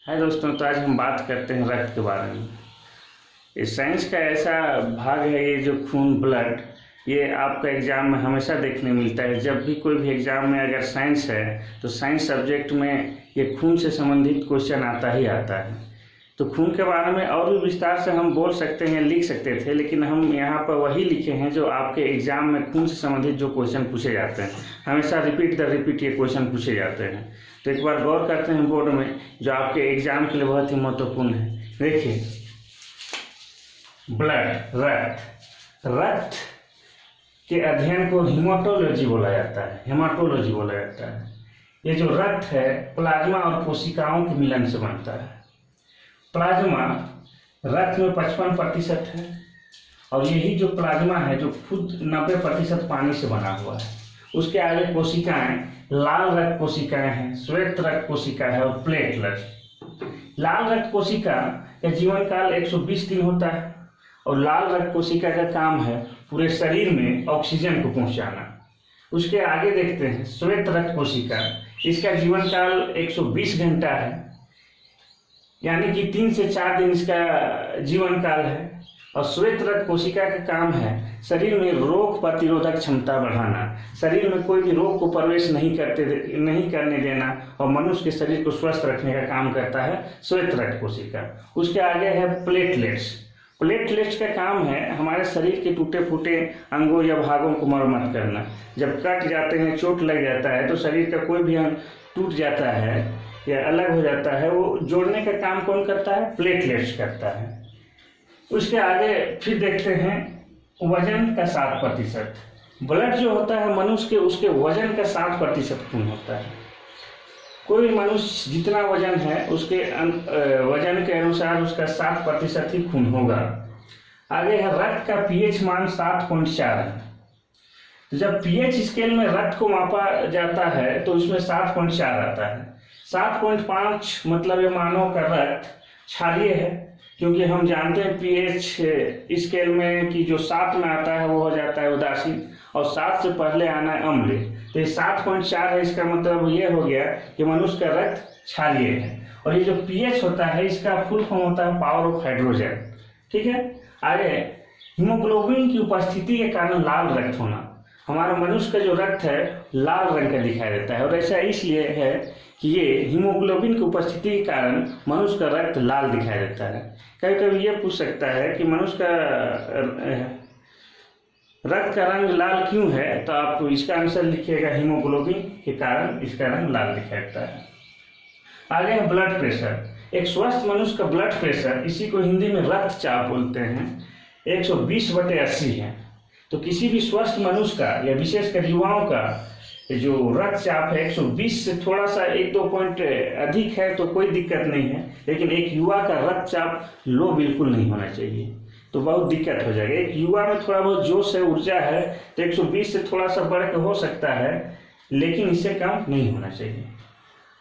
है दोस्तों, तो आज हम बात करते हैं रक्त के बारे में। इस साइंस का ऐसा भाग है, ये जो खून ब्लड, ये आपका एग्ज़ाम में हमेशा देखने मिलता है। जब भी कोई भी एग्ज़ाम में अगर साइंस है तो साइंस सब्जेक्ट में ये खून से संबंधित क्वेश्चन आता ही आता है। तो खून के बारे में और भी विस्तार से हम बोल सकते हैं, लिख सकते थे, लेकिन हम यहाँ पर वही लिखे हैं जो आपके एग्ज़ाम में खून से संबंधित जो क्वेश्चन पूछे जाते हैं, हमेशा रिपीट ये क्वेश्चन पूछे जाते हैं। तो एक बार गौर करते हैं बोर्ड में, जो आपके एग्ज़ाम के लिए बहुत ही महत्वपूर्ण है। देखिए, ब्लड, रक्त के अध्ययन को हेमाटोलॉजी बोला जाता है। हेमाटोलॉजी बोला जाता है। ये जो रक्त है प्लाज्मा और कोशिकाओं के मिलन से बनता है। प्लाज्मा रक्त में 55% है और यही जो प्लाज्मा है जो खुद 90% पानी से बना हुआ है। उसके आगे कोशिकाएं, लाल रक्त कोशिकाएं हैं, श्वेत रक्त कोशिका है और प्लेटलेट। लाल रक्त कोशिका का जीवन काल 120 दिन होता है और लाल रक्त कोशिका का काम है पूरे शरीर में ऑक्सीजन को पहुंचाना। उसके आगे देखते हैं श्वेत रक्त कोशिका, इसका जीवन काल 120 घंटा है, यानी कि 3 से 4 दिन इसका जीवन काल है। और श्वेत रक्त कोशिका का काम है शरीर में रोग प्रतिरोधक क्षमता बढ़ाना, शरीर में कोई भी रोग को प्रवेश नहीं करने देना और मनुष्य के शरीर को स्वस्थ रखने का काम करता है श्वेत रक्त कोशिका। उसके आगे है प्लेटलेट्स का काम है हमारे शरीर के टूटे फूटे अंगों या भागों को मरम्मत करना। जब कट जाते हैं, चोट लग जाता है तो शरीर का कोई भी अंग टूट जाता है या अलग हो जाता है, वो जोड़ने का काम कौन करता है? प्लेटलेट्स करता है। उसके आगे फिर देखते हैं वजन का 7%। ब्लड जो होता है मनुष्य के, उसके वजन का 7% खून होता है। कोई मनुष्य जितना वजन है उसके वजन के अनुसार उसका 7% ही खून होगा। आगे है रक्त का पीएच मान 7.4 है। तो जब पीएच स्केल में रक्त को मापा जाता है तो उसमें 7.4 आता है। 7.5 मतलब ये मानव का रक्त क्षारीय है, क्योंकि हम जानते हैं पीएच स्केल में कि जो 7 में आता है वो हो जाता है उदासीन और 7 से पहले आना है अम्ल। तो ये 7.4 है, इसका मतलब ये हो गया कि मनुष्य का रक्त क्षारीय है। और ये जो पीएच होता है इसका फुल फॉर्म होता है पावर ऑफ हाइड्रोजन। ठीक है। आगे हीमोग्लोबिन की उपस्थिति के कारण लाल रक्त होना। हमारा मनुष्य का जो रक्त है लाल रंग का दिखाई देता है और ऐसा इसलिए है कि ये हीमोग्लोबिन की उपस्थिति के कारण मनुष्य का रक्त लाल दिखाई देता है। कभी कभी ये पूछ सकता है कि मनुष्य का रक्त का रंग लाल क्यों है, तो आप इसका आंसर लिखिएगा हीमोग्लोबिन के कारण इसका रंग लाल दिखाई देता है। आगे है ब्लड प्रेशर। एक स्वस्थ मनुष्य का ब्लड प्रेशर, इसी को हिंदी में रक्तचाप बोलते हैं, 120/80 है। तो किसी भी स्वस्थ मनुष्य का या विशेषकर युवाओं का जो रक्तचाप है 120 से थोड़ा सा 1-2 पॉइंट अधिक है तो कोई दिक्कत नहीं है, लेकिन एक युवा का रक्तचाप लो बिल्कुल नहीं होना चाहिए, तो बहुत दिक्कत हो जाएगी। एक युवा में थोड़ा बहुत जोश है, ऊर्जा है, तो 120 से थोड़ा सा बढ़ के हो सकता है, लेकिन इससे कम नहीं होना चाहिए।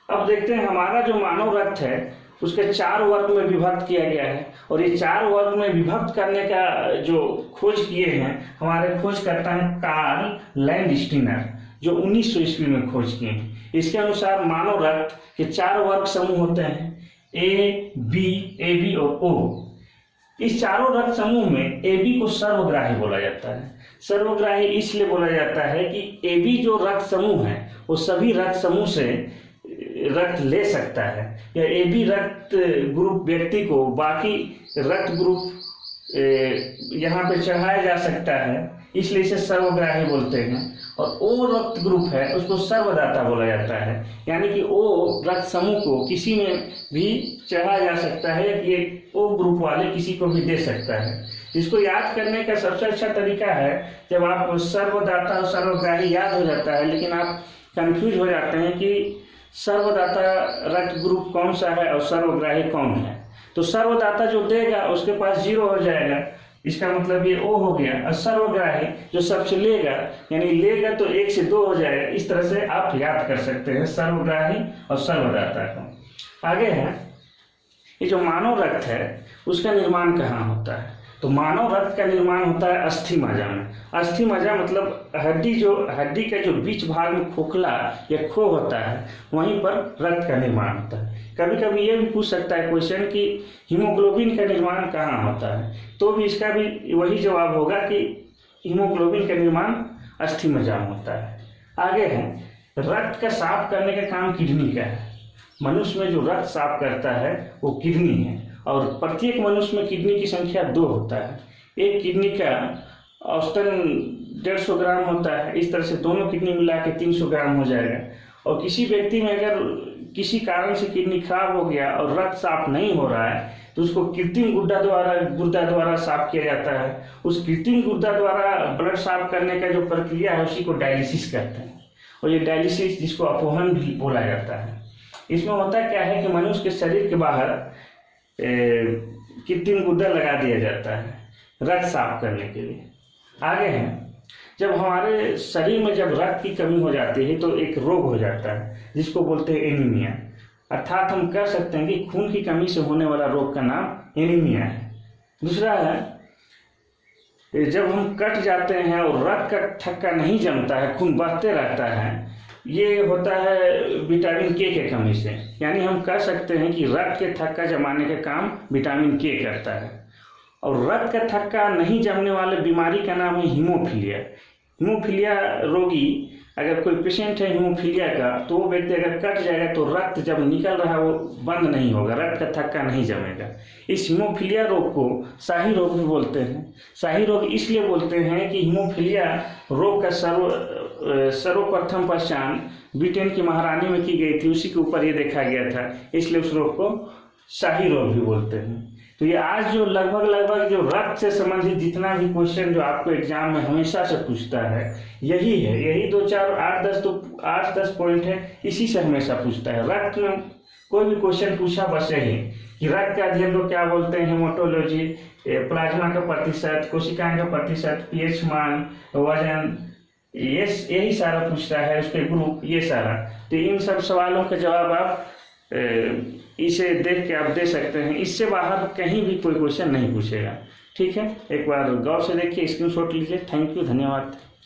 अब देखते हैं हमारा जो मानव रक्त है उसके 4 वर्ग में विभक्त किया गया है और ये 4 वर्ग में विभक्त करने का जो खोज किए हैं हमारे खोजकर्ता हैं कार्ल लैंडस्टीनर, जो 1900 ईस्वी में खोज किए हैं। इसके अनुसार मानव रक्त के 4 वर्ग समूह होते हैं, ए, बी, ए बी और ओ। इस चारों रक्त समूह में ए बी को सर्वग्राही बोला जाता है। सर्वग्राही इसलिए बोला जाता है कि ए बी जो रक्त समूह है वो सभी रक्त समूह से रक्त ले सकता है, या ए बी रक्त ग्रुप व्यक्ति को बाकी रक्त ग्रुप यहाँ पे चढ़ाया जा सकता है, इसलिए इसे सर्वग्राही बोलते हैं। और ओ रक्त ग्रुप है उसको सर्वदाता बोला जाता है, यानी कि ओ रक्त समूह को किसी में भी चढ़ाया जा सकता है, ये ओ ग्रुप वाले किसी को भी दे सकता है। इसको याद करने का सबसे अच्छा तरीका है जब आप सर्वदाता और सर्वग्राही याद हो जाता है, लेकिन आप कंफ्यूज हो जाते हैं कि सर्वदाता रक्त ग्रुप कौन सा है और सर्वग्राही कौन है। तो सर्वदाता जो देगा उसके पास 0 हो जाएगा, इसका मतलब ये ओ हो गया, और सर्वग्राही जो सबसे लेगा यानी लेगा तो 1 से 2 हो जाएगा। इस तरह से आप याद कर सकते हैं सर्वग्राही और सर्वदाता को। आगे है ये जो मानव रक्त है उसका निर्माण कहाँ होता है। तो मानव रक्त का निर्माण होता है अस्थि मज्जा में। अस्थि मज्जा मतलब हड्डी का जो बीच भाग में खोखला या खो होता है, वहीं पर रक्त का निर्माण होता है। कभी कभी ये भी पूछ सकता है क्वेश्चन कि हीमोग्लोबिन का निर्माण कहाँ होता है, तो भी इसका भी वही जवाब होगा कि हीमोग्लोबिन का निर्माण अस्थि मज्जा में होता है। आगे है, रक्त का साफ करने का काम किडनी का है। मनुष्य में जो रक्त साफ करता है वो किडनी है, और प्रत्येक मनुष्य में किडनी की संख्या 2 होता है। एक किडनी का औसतन 150 ग्राम होता है। इस तरह से दोनों किडनी मिला के 300 ग्राम हो जाएगा। और किसी व्यक्ति में अगर किसी कारण से किडनी खराब हो गया और रक्त साफ नहीं हो रहा है, तो उसको कृत्रिम गुर्दा द्वारा साफ किया जाता है। उस कृत्रिम गुर्दा द्वारा ब्लड साफ करने का जो प्रक्रिया है उसी को डायलिसिस कहते हैं। और ये डायलिसिस, जिसको अपहरण भी बोला जाता है, इसमें होता क्या है कि मनुष्य के शरीर के बाहर कृत्रिम गुर्दा लगा दिया जाता है रक्त साफ करने के लिए। आगे है, जब हमारे शरीर में जब रक्त की कमी हो जाती है तो एक रोग हो जाता है जिसको बोलते हैं एनीमिया। अर्थात हम कह सकते हैं कि खून की कमी से होने वाला रोग का नाम एनीमिया है। दूसरा है, जब हम कट जाते हैं और रक्त का थक्का नहीं जमता है, खून बहते रहता है, ये होता है विटामिन के कमी से। यानी हम कह सकते हैं कि रक्त के थक्का जमाने का काम विटामिन के करता है। और रक्त का थक्का नहीं जमने वाले बीमारी का नाम है हीमोफीलिया। हीमोफीलिया रोगी, अगर कोई पेशेंट है हीमोफीलिया का, तो वो व्यक्ति अगर कट जाएगा तो रक्त जब निकल रहा है वो बंद नहीं होगा, रक्त का थक्का नहीं जमेगा। इस हीमोफीलिया रोग को शाही रोग भी बोलते हैं। शाही रोग इसलिए बोलते हैं कि हीमोफीलिया रोग का सर्वप्रथम पहचान ब्रिटेन की महारानी में की गई थी, उसी के ऊपर ये देखा गया था, इसलिए उस रोग को शाही रोग भी बोलते हैं। तो ये आज जो लगभग जो रक्त से संबंधित जितना भी क्वेश्चन जो आपको एग्जाम में हमेशा से पूछता है, यही है, यही 2 4 8 10 पॉइंट है, इसी से हमेशा पूछता है। रक्त में कोई भी क्वेश्चन पूछा बस यही कि रक्त का अध्ययन को क्या बोलते हैं, हेमाटोलॉजी, प्लाज्मा का प्रतिशत, कोशिकाएं का प्रतिशत, पीएच मान, वजन, यही सारा पूछता है, उसके ग्रुप, ये सारा। तो इन सब सवालों का जवाब आप इसे देख के आप दे सकते हैं। इससे बाहर कहीं भी कोई क्वेश्चन नहीं पूछेगा। ठीक है, एक बार गौर से देखिए, स्क्रीनशॉट लीजिए। थैंक यू, धन्यवाद।